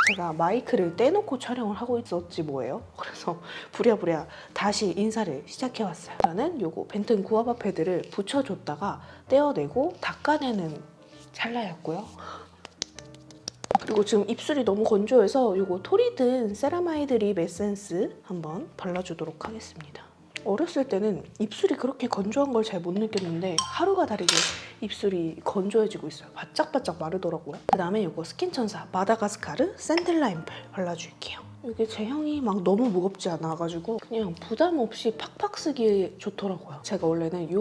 제가 마이크를 떼놓고 촬영을 하고 있었지 뭐예요. 그래서 부랴부랴 다시 인사를 시작해왔어요. 저는 요거 벤튼 구아바 패드를 붙여줬다가 떼어내고 닦아내는 찰나였고요. 그리고 지금 입술이 너무 건조해서 요거 토리든 세라마이드 립 에센스 한번 발라주도록 하겠습니다. 어렸을 때는 입술이 그렇게 건조한 걸 잘 못 느꼈는데 하루가 다르게 입술이 건조해지고 있어요. 바짝바짝 마르더라고요. 그 다음에 이거 스킨천사 마다가스카르 샌들라 앰플 발라줄게요. 이게 제형이 막 너무 무겁지 않아가지고 그냥 부담 없이 팍팍 쓰기에 좋더라고요. 제가 원래는 이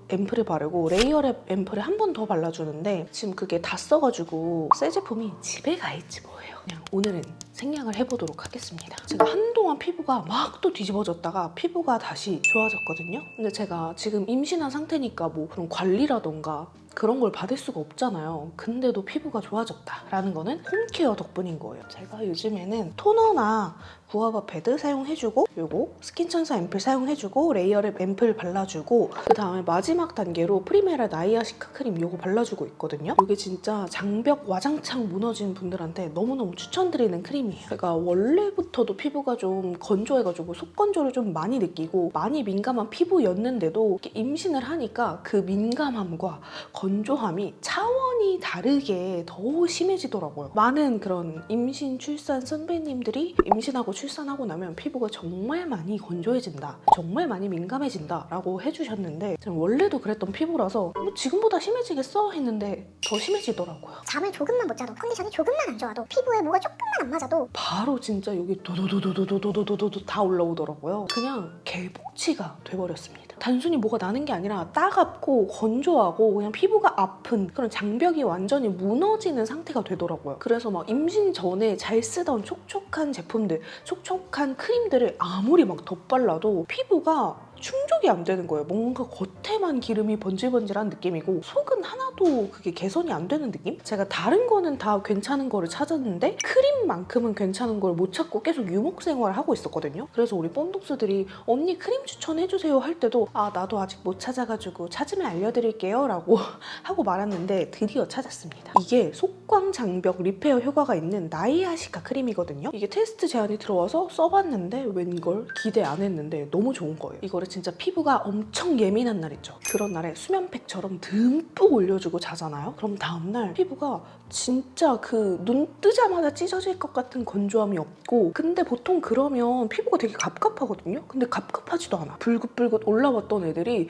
앰플을 바르고 레이어랩 앰플을 한 번 더 발라주는데 지금 그게 다 써가지고 새 제품이 집에 가 있지 뭐예요. 그냥 오늘은 생략을 해보도록 하겠습니다. 제가 한동안 피부가 막 또 뒤집어졌다가 피부가 다시 좋아졌거든요. 근데 제가 지금 임신한 상태니까 뭐 그런 관리라던가 그런 걸 받을 수가 없잖아요. 근데도 피부가 좋아졌다라는 거는 홈케어 덕분인 거예요. 제가 요즘에는 토너나 구아바 패드 사용해주고 요거 스킨천사 앰플 사용해주고 레이어랩 앰플 발라주고 그 다음에 마지막 단계로 프리메라 나이아 시카 크림 요거 발라주고 있거든요. 이게 진짜 장벽 와장창 무너진 분들한테 너무너무 추천드리는 크림이에요. 제가 원래부터도 피부가 좀 건조해가지고 속건조를 좀 많이 느끼고 많이 민감한 피부였는데도 이렇게 임신을 하니까 그 민감함과 건조함이 차원이 다르게 더 심해지더라고요. 많은 그런 임신 출산 선배님들이 임신하고 출산하고 나면 피부가 정말 많이 건조해진다, 정말 많이 민감해진다 라고 해주셨는데 저는 원래도 그랬던 피부라서 뭐 지금보다 심해지겠어? 했는데 더 심해지더라고요. 잠을 조금만 못 자도 컨디션이 조금만 안 좋아도 피부에 뭐가 조금만 안 맞아도 바로 진짜 여기 도도도도도도도도도도 다 올라오더라고요. 그냥 개복치가 돼버렸습니다. 단순히 뭐가 나는 게 아니라 따갑고 건조하고 그냥 피부가 아픈 그런 장벽이 완전히 무너지는 상태가 되더라고요. 그래서 막 임신 전에 잘 쓰던 촉촉한 제품들, 촉촉한 크림들을 아무리 막 덧발라도 피부가 충족이 안 되는 거예요. 뭔가 겉에만 기름이 번질번질한 느낌이고 속은 하나도 그게 개선이 안 되는 느낌? 제가 다른 거는 다 괜찮은 거를 찾았는데 크림만큼은 괜찮은 걸 못 찾고 계속 유목 생활을 하고 있었거든요. 그래서 우리 뽐독스들이 언니 크림 추천해주세요 할 때도 아 나도 아직 못 찾아가지고 찾으면 알려드릴게요 라고 하고 말았는데 드디어 찾았습니다. 이게 속광 장벽 리페어 효과가 있는 나이아시카 크림이거든요. 이게 테스트 제안이 들어와서 써봤는데 웬걸 기대 안 했는데 너무 좋은 거예요. 이거를 진짜 피부가 엄청 예민한 날 있죠. 그런 날에 수면팩처럼 듬뿍 올려주고 자잖아요. 그럼 다음날 피부가 진짜 그 눈 뜨자마자 찢어질 것 같은 건조함이 없고 근데 보통 그러면 피부가 되게 갑갑하거든요. 근데 갑갑하지도 않아. 불긋불긋 올라왔던 애들이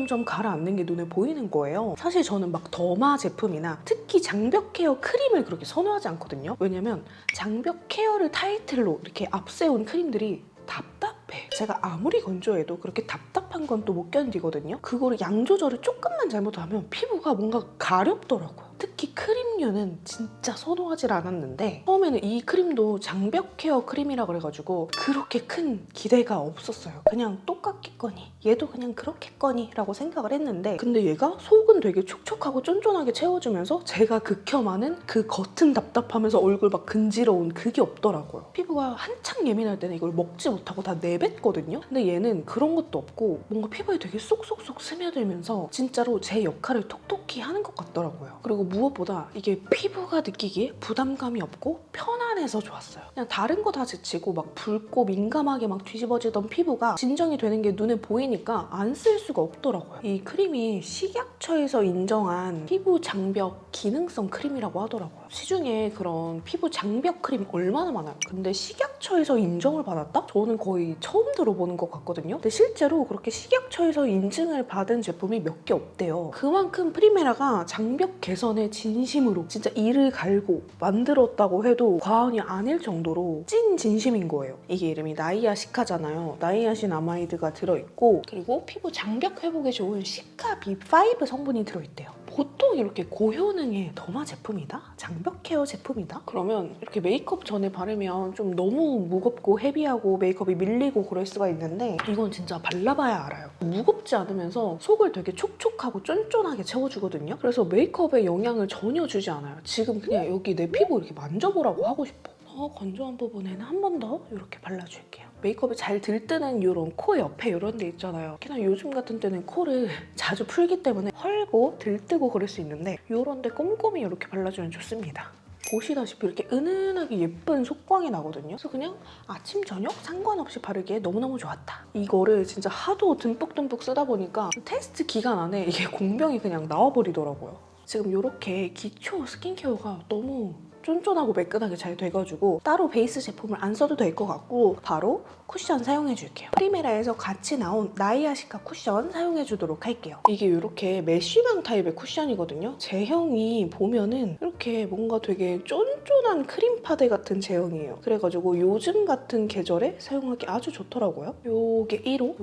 점점 가라앉는 게 눈에 보이는 거예요. 사실 저는 막 더마 제품이나 특히 장벽 케어 크림을 그렇게 선호하지 않거든요. 왜냐면 장벽 케어를 타이틀로 이렇게 앞세운 크림들이 답답해. 제가 아무리 건조해도 그렇게 답답한 건 또 못 견디거든요. 그거를 양 조절을 조금만 잘못하면 피부가 뭔가 가렵더라고요. 특히 크림류는 진짜 선호하지 않았는데 처음에는 이 크림도 장벽 케어 크림이라 그래가지고 그렇게 큰 기대가 없었어요. 그냥 똑같겠거니 얘도 그냥 그렇겠거니 라고 생각을 했는데 근데 얘가 속은 되게 촉촉하고 쫀쫀하게 채워주면서 제가 극혐하는 그 겉은 답답하면서 얼굴 막 근지러운 그게 없더라고요. 피부가 한창 예민할 때는 이걸 먹지 못하고 다 내뱉거든요. 근데 얘는 그런 것도 없고 뭔가 피부에 되게 쏙쏙쏙 스며들면서 진짜로 제 역할을 톡톡히 하는 것 같더라고요. 그리고 무엇보다 이게 피부가 느끼기에 부담감이 없고 편안해서 좋았어요. 그냥 다른 거 다 제치고 막 붉고 민감하게 막 뒤집어지던 피부가 진정이 되는 게 눈에 보이니까 안 쓸 수가 없더라고요. 이 크림이 식약처에서 인정한 피부 장벽 기능성 크림이라고 하더라고요. 시중에 그런 피부 장벽 크림 얼마나 많아요. 근데 식약처에서 인정을 받았다? 저는 거의 처음 들어보는 것 같거든요. 근데 실제로 그렇게 식약처에서 인증을 받은 제품이 몇 개 없대요. 그만큼 프리메라가 장벽 개선에 진심으로 진짜 이를 갈고 만들었다고 해도 과언이 아닐 정도로 찐 진심인 거예요. 이게 이름이 나이아시카잖아요. 나이아신아마이드가 들어있고 그리고 피부 장벽 회복에 좋은 시카 B5 성분이 들어있대요. 보통 이렇게 고효능의 더마 제품이다? 장벽 케어 제품이다? 그러면 이렇게 메이크업 전에 바르면 좀 너무 무겁고 헤비하고 메이크업이 밀리고 그럴 수가 있는데 이건 진짜 발라봐야 알아요. 무겁지 않으면서 속을 되게 촉촉하고 쫀쫀하게 채워주거든요. 그래서 메이크업에 영향을 전혀 주지 않아요. 지금 그냥 여기 내 피부 이렇게 만져보라고 하고 싶어. 건조한 부분에는 한 번 더 이렇게 발라줄게요. 메이크업이 잘 들뜨는 이런 코 옆에 이런 데 있잖아요. 특히나 요즘 같은 때는 코를 자주 풀기 때문에 헐고 들뜨고 그럴 수 있는데 이런 데 꼼꼼히 이렇게 발라주면 좋습니다. 보시다시피 이렇게 은은하게 예쁜 속광이 나거든요. 그래서 그냥 아침, 저녁 상관없이 바르기에 너무너무 좋았다. 이거를 진짜 하도 듬뿍듬뿍 쓰다 보니까 테스트 기간 안에 이게 공병이 그냥 나와버리더라고요. 지금 이렇게 기초 스킨케어가 너무 쫀쫀하고 매끈하게 잘 돼가지고 따로 베이스 제품을 안 써도 될 것 같고 바로 쿠션 사용해줄게요. 프리메라에서 같이 나온 나이아시카 쿠션 사용해주도록 할게요. 이게 이렇게 메쉬망 타입의 쿠션이거든요. 제형이 보면은 이렇게 뭔가 되게 쫀쫀한 크림 파데 같은 제형이에요. 그래가지고 요즘 같은 계절에 사용하기 아주 좋더라고요. 요게 1호,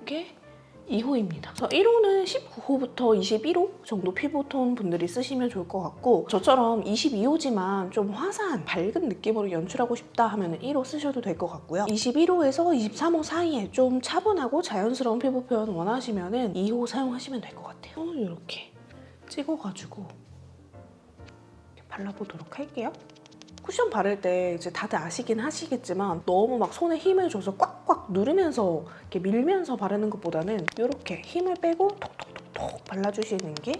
요게 2호입니다. 1호는 19호부터 21호 정도 피부톤 분들이 쓰시면 좋을 것 같고 저처럼 22호지만 좀 화사한 밝은 느낌으로 연출하고 싶다 하면 1호 쓰셔도 될 것 같고요. 21호에서 23호 사이에 좀 차분하고 자연스러운 피부 표현 원하시면 2호 사용하시면 될 것 같아요. 이렇게 찍어가지고 이렇게 발라보도록 할게요. 쿠션 바를 때 이제 다들 아시긴 하시겠지만 너무 막 손에 힘을 줘서 꽉꽉 누르면서 이렇게 밀면서 바르는 것보다는 이렇게 힘을 빼고 톡톡톡톡 발라주시는 게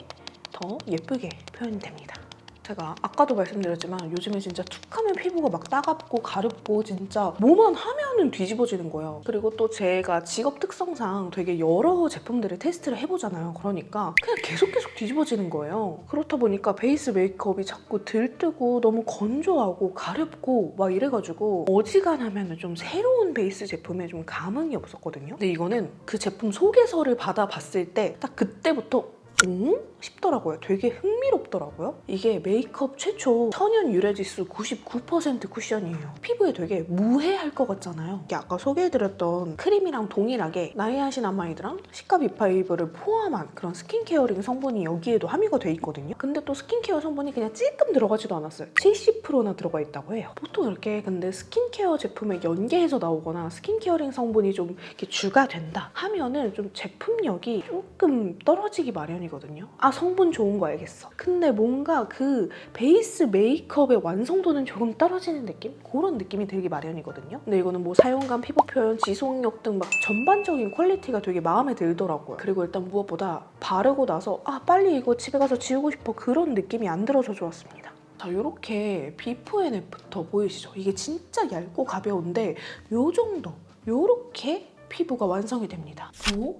더 예쁘게 표현이 됩니다. 제가 아까도 말씀드렸지만 요즘에 진짜 툭하면 피부가 막 따갑고 가렵고 진짜 뭐만 하면은 뒤집어지는 거예요. 그리고 또 제가 직업 특성상 되게 여러 제품들을 테스트를 해보잖아요. 그러니까 그냥 계속 뒤집어지는 거예요. 그렇다 보니까 베이스 메이크업이 자꾸 들뜨고 너무 건조하고 가렵고 막 이래가지고 어지간하면 좀 새로운 베이스 제품에 좀 감흥이 없었거든요. 근데 이거는 그 제품 소개서를 받아봤을 때 딱 그때부터 응? 싶더라고요. 되게 흥미롭더라고요. 이게 메이크업 최초 천연 유래지수 99% 쿠션이에요. 피부에 되게 무해할 것 같잖아요. 이게 아까 소개해드렸던 크림이랑 동일하게 나이아신아마이드랑 시카 B5를 포함한 그런 스킨케어링 성분이 여기에도 함유가 돼 있거든요. 근데 또 스킨케어 성분이 그냥 찔끔 들어가지도 않았어요. 70%나 들어가 있다고 해요. 보통 이렇게 근데 스킨케어 제품에 연계해서 나오거나 스킨케어링 성분이 좀 이렇게 주가 된다 하면은 좀 제품력이 조금 떨어지기 마련이거든요. 아, 성분 좋은 거 알겠어. 근데 뭔가 그 베이스 메이크업의 완성도는 조금 떨어지는 느낌? 그런 느낌이 들기 마련이거든요. 근데 이거는 뭐 사용감, 피부 표현, 지속력 등 막 전반적인 퀄리티가 되게 마음에 들더라고요. 그리고 일단 무엇보다 바르고 나서 아, 빨리 이거 집에 가서 지우고 싶어 그런 느낌이 안 들어서 좋았습니다. 자, 이렇게 비포 앤 애프터 보이시죠? 이게 진짜 얇고 가벼운데 요 정도, 요렇게 피부가 완성이 됩니다. 오?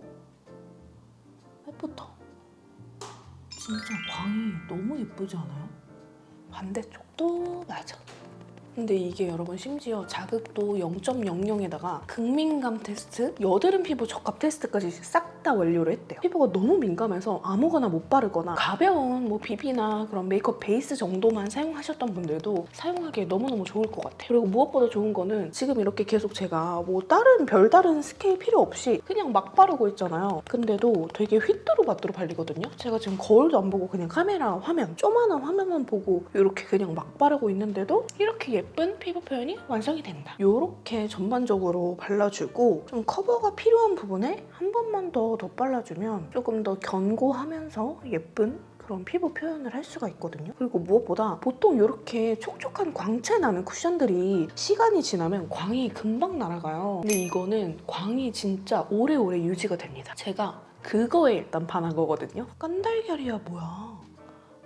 애프터. 진짜 광이 너무 예쁘지 않아요? 반대쪽도 맞아. 근데 이게 여러분 심지어 자극도 0.00에다가 극민감 테스트, 여드름 피부 적합 테스트까지 싹 다 완료를 했대요. 피부가 너무 민감해서 아무거나 못 바르거나 가벼운 뭐 비비나 그런 메이크업 베이스 정도만 사용하셨던 분들도 사용하기에 너무너무 좋을 것 같아요. 그리고 무엇보다 좋은 거는 지금 이렇게 계속 제가 뭐 별다른 스케일 필요 없이 그냥 막 바르고 있잖아요. 근데도 되게 휘뚜루마뚜루 발리거든요. 제가 지금 거울도 안 보고 그냥 카메라 화면, 조그만한 화면만 보고 이렇게 그냥 막 바르고 있는데도 이렇게 예쁜 피부 표현이 완성이 된다. 이렇게 전반적으로 발라주고 좀 커버가 필요한 부분에 한 번만 더 덧발라주면 조금 더 견고하면서 예쁜 그런 피부 표현을 할 수가 있거든요. 그리고 무엇보다 보통 이렇게 촉촉한 광채 나는 쿠션들이 시간이 지나면 광이 금방 날아가요. 근데 이거는 광이 진짜 오래오래 유지가 됩니다. 제가 그거에 일단 반한 거거든요. 깐달걀이야 뭐야.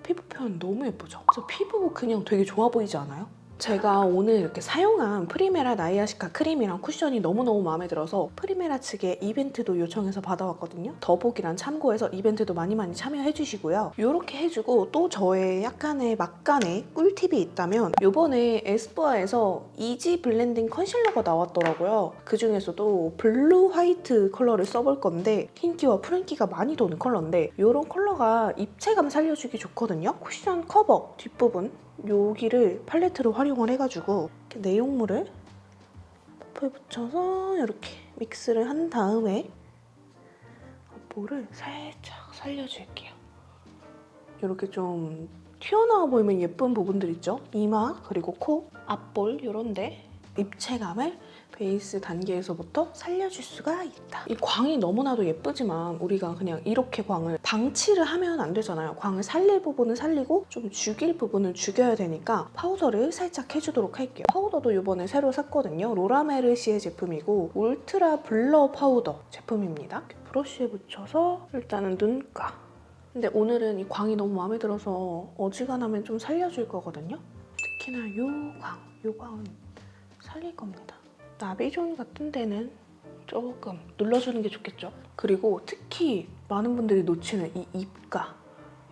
피부 표현 너무 예쁘죠? 그래서 피부 그냥 되게 좋아 보이지 않아요? 제가 오늘 이렇게 사용한 프리메라 나이아시카 크림이랑 쿠션이 너무너무 마음에 들어서 프리메라 측에 이벤트도 요청해서 받아왔거든요. 더보기란 참고해서 이벤트도 많이 참여해주시고요. 이렇게 해주고 또 저의 약간의 막간의 꿀팁이 있다면 이번에 에스쁘아에서 이지 블렌딩 컨실러가 나왔더라고요. 그중에서도 블루 화이트 컬러를 써볼 건데 흰기와 푸른기가 많이 도는 컬러인데 이런 컬러가 입체감 살려주기 좋거든요. 쿠션 커버 뒷부분 여기를 팔레트로 활용을 해가지고 이렇게 내용물을 퍼프에 붙여서 이렇게 믹스를 한 다음에 앞볼을 살짝 살려줄게요. 이렇게 좀 튀어나와 보이면 예쁜 부분들 있죠? 이마 그리고 코, 앞볼 이런데 입체감을 베이스 단계에서부터 살려줄 수가 있다. 이 광이 너무나도 예쁘지만 우리가 그냥 이렇게 광을 방치를 하면 안 되잖아요. 광을 살릴 부분은 살리고 좀 죽일 부분은 죽여야 되니까 파우더를 살짝 해주도록 할게요. 파우더도 이번에 새로 샀거든요. 로라메르시의 제품이고 울트라 블러 파우더 제품입니다. 브러쉬에 묻혀서 일단은 눈가. 근데 오늘은 이 광이 너무 마음에 들어서 어지간하면 좀 살려줄 거거든요. 특히나 요광은 살릴 겁니다. 나비존 같은 데는 조금 눌러주는 게 좋겠죠. 그리고 특히 많은 분들이 놓치는 이 입가,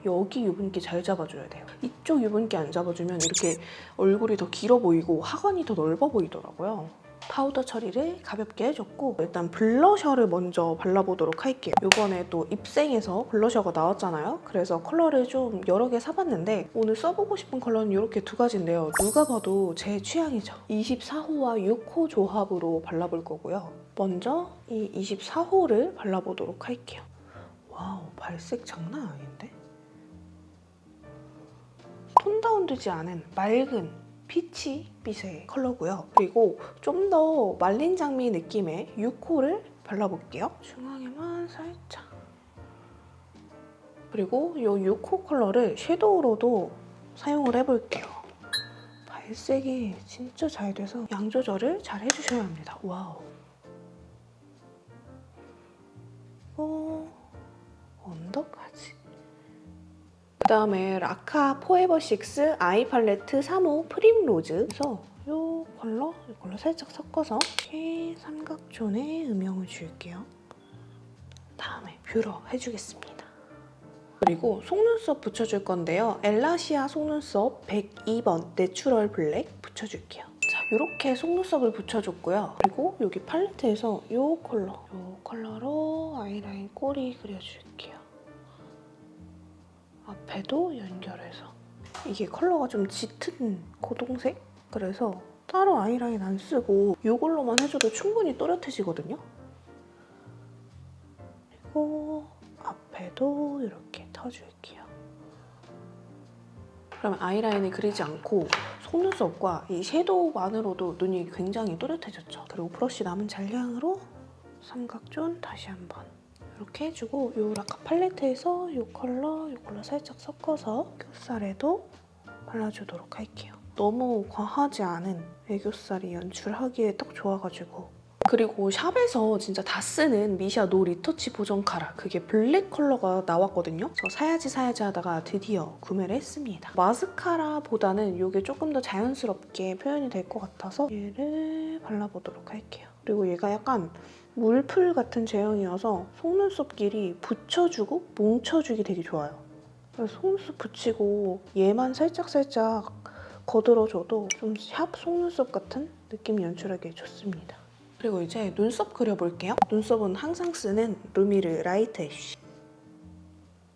여기 유분기 잘 잡아줘야 돼요. 이쪽 유분기 안 잡아주면 이렇게 얼굴이 더 길어 보이고 하관이 더 넓어 보이더라고요. 파우더 처리를 가볍게 해줬고 일단 블러셔를 먼저 발라보도록 할게요. 이번에 또 입생에서 블러셔가 나왔잖아요. 그래서 컬러를 좀 여러 개 사봤는데 오늘 써보고 싶은 컬러는 이렇게 두 가지인데요. 누가 봐도 제 취향이죠. 24호와 6호 조합으로 발라볼 거고요. 먼저 이 24호를 발라보도록 할게요. 와우, 발색 장난 아닌데? 톤 다운되지 않은 맑은 피치빛의 컬러고요. 그리고 좀 더 말린 장미 느낌의 6호를 발라볼게요. 중앙에만 살짝. 그리고 이 6호 컬러를 섀도우로도 사용을 해볼게요. 발색이 진짜 잘 돼서 양 조절을 잘 해주셔야 합니다. 와우. 언더까지. 그다음에 라카 포에버6 아이 팔레트 3호 프림로즈. 그래서 이 컬러, 이걸로 살짝 섞어서 이렇게 삼각존에 음영을 줄게요. 다음에 뷰러 해주겠습니다. 그리고 속눈썹 붙여줄 건데요. 엘라시아 속눈썹 102번 내추럴 블랙 붙여줄게요. 자, 이렇게 속눈썹을 붙여줬고요. 그리고 여기 팔레트에서 이 컬러로 아이라인 꼬리 그려줄게요. 앞에도 연결해서. 이게 컬러가 좀 짙은 고동색? 그래서 따로 아이라인 안 쓰고 이걸로만 해줘도 충분히 또렷해지거든요. 그리고 앞에도 이렇게 터줄게요. 그러면 아이라인을 그리지 않고 속눈썹과 이 섀도우만으로도 눈이 굉장히 또렷해졌죠. 그리고 브러쉬 남은 잔량으로 삼각존 다시 한번 이렇게 해주고 이 라카 팔레트에서 이 컬러 살짝 섞어서 애교살에도 발라주도록 할게요. 너무 과하지 않은 애교살이 연출하기에 딱 좋아가지고. 그리고 샵에서 진짜 다 쓰는 미샤 노 리터치 보정 카라, 그게 블랙 컬러가 나왔거든요. 저 사야지 하다가 드디어 구매를 했습니다. 마스카라보다는 이게 조금 더 자연스럽게 표현이 될 것 같아서 얘를 발라보도록 할게요. 그리고 얘가 약간 물풀 같은 제형이어서 속눈썹끼리 붙여주고 뭉쳐주기 되게 좋아요. 그래서 속눈썹 붙이고 얘만 살짝 거들어줘도 좀 샵 속눈썹 같은 느낌 연출하기 좋습니다. 그리고 이제 눈썹 그려볼게요. 눈썹은 항상 쓰는 루미르 라이트 애쉬.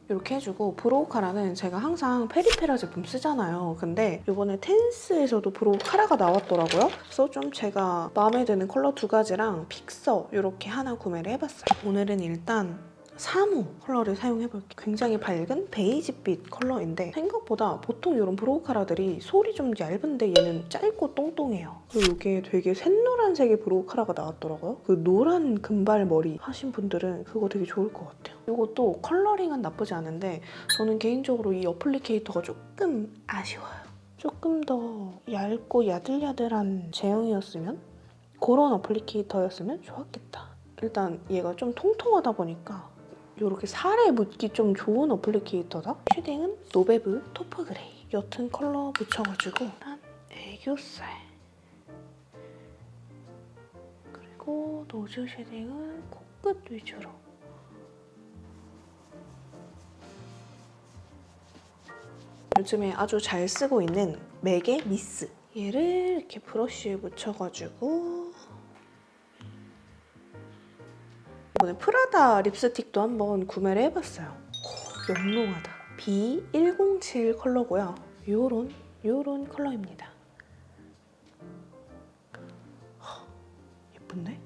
이렇게 해주고 브로우 카라는 제가 항상 페리페라 제품 쓰잖아요. 근데 이번에 텐스에서도 브로우 카라가 나왔더라고요. 그래서 좀 제가 마음에 드는 컬러 두 가지랑 픽서 이렇게 하나 구매를 해봤어요. 오늘은 일단 3호 컬러를 사용해볼게요. 굉장히 밝은 베이지빛 컬러인데 생각보다 보통 이런 브로우 카라들이 솔이 좀 얇은데 얘는 짧고 똥똥해요. 그리고 이게 되게 샛노란색의 브로우 카라가 나왔더라고요. 그 노란 금발 머리 하신 분들은 그거 되게 좋을 것 같아요. 이것도 컬러링은 나쁘지 않은데 저는 개인적으로 이 어플리케이터가 조금 아쉬워요. 조금 더 얇고 야들야들한 제형이었으면, 그런 어플리케이터였으면 좋았겠다. 일단 얘가 좀 통통하다 보니까 이렇게 살에 묻기 좀 좋은 어플리케이터다. 쉐딩은 노베브 토프 그레이. 옅은 컬러 묻혀가지고 일단 애교살. 그리고 노즈 쉐딩은 코끝 위주로. 요즘에 아주 잘 쓰고 있는 맥의 미스. 얘를 이렇게 브러쉬에 묻혀가지고 이번에 프라다 립스틱도 한번 구매를 해봤어요. 영롱하다. B107 컬러고요. 요런 컬러입니다. 예쁜데?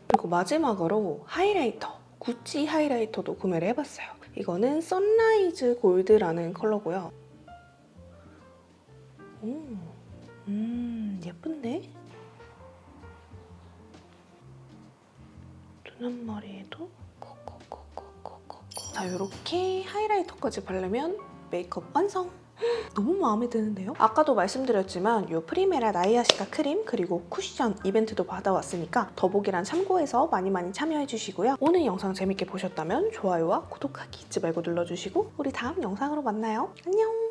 그리고 마지막으로 하이라이터. 구찌 하이라이터도 구매를 해봤어요. 이거는 선라이즈 골드라는 컬러고요. 예쁜데? 눈 앞머리에도 콕콕콕콕콕콕. 자, 이렇게 하이라이터까지 바르면 메이크업 완성! 너무 마음에 드는데요? 아까도 말씀드렸지만 이 프리메라 나이아시카 크림 그리고 쿠션 이벤트도 받아왔으니까 더보기란 참고해서 많이 참여해주시고요. 오늘 영상 재밌게 보셨다면 좋아요와 구독하기 잊지 말고 눌러주시고 우리 다음 영상으로 만나요. 안녕!